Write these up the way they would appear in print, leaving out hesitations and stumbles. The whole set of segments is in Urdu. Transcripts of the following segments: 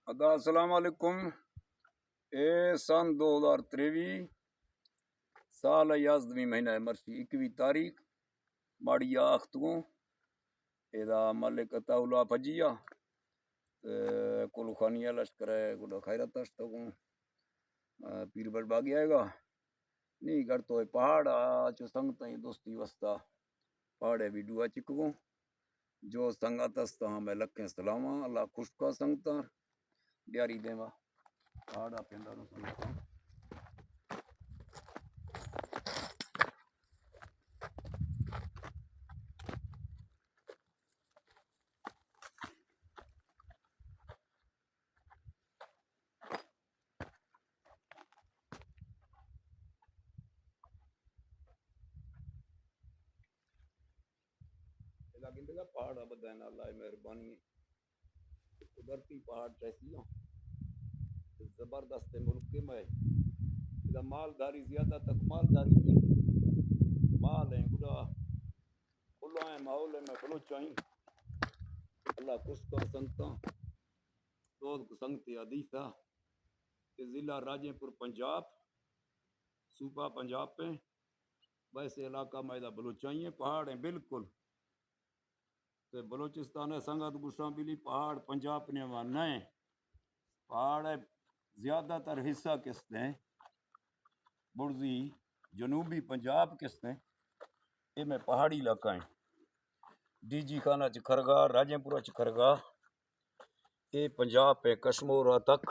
السلام علیکم۔ اے سن 2023 سال 11ویں مہینہ مرسی 21 تاریخ ماڑی آختگوں ادا ملک تاولا پجیا کلو خانیہ لشکر ہے گلا خیرت اشتگوں پیر بڑ باغی آئے گا نہیں گر تو پہاڑ چو سنگتا ہی دوستی وستا پہاڑے بھی ڈوا چکگوں جو سنگت استا ہمیں لکھیں سلامہ اللہ خوش کا سنگتا دیاری دیوا پہاڑا پینڈا نو سنگتا لیکن دیکھا پہاڑا بدائنا اللہ مہربانی قدرتی پہاڑ چیسی ہوں زبردست ملک کے میں اذا مالداری زیادہ تک مالداری نہیں مال ہیں خدا کھلا ہیں ماحول میں بلوچائیں اللہ کس کا سنگتا دوست کو سنگتے حدیثہ کہ ضلع راجے پور پنجاب صوبہ پنجاب پہ ویسے علاقہ میں بلوچائیں ہیں پہاڑ ہیں بالکل کہ بلوچستان ہے سنگت گشاں بلی پہاڑ پنجاب نے وہاں نئے پہاڑ ہے زیادہ تر حصہ کس نے برزی جنوبی پنجاب کس نے یہ میں پہاڑی علاقہ ہیں ڈی جی خانہ چکھرگاہ راجے پورہ چکھرگاہ یہ پنجاب پہ کشمورہ تک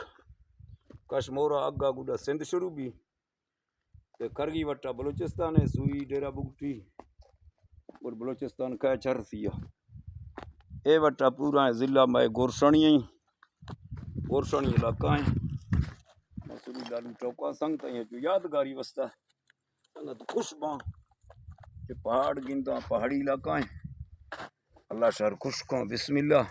کشمورہ اگا گڈا سندھ شروع بھی کہ کرگی وٹا بلوچستان ہے سوئی ڈیرہ بگٹی اور بلوچستان کا چرسیہ اے وٹا پورا ہے ضلع میں گورشنی علاقہ ہیں مسوری لالو چوکا سنگتا ہیں جو یادگاری وسطہ سنگت خوش باں کہ پہاڑ گندا پہاڑی علاقہ ہیں اللہ شہر خوش کھوں بسم اللہ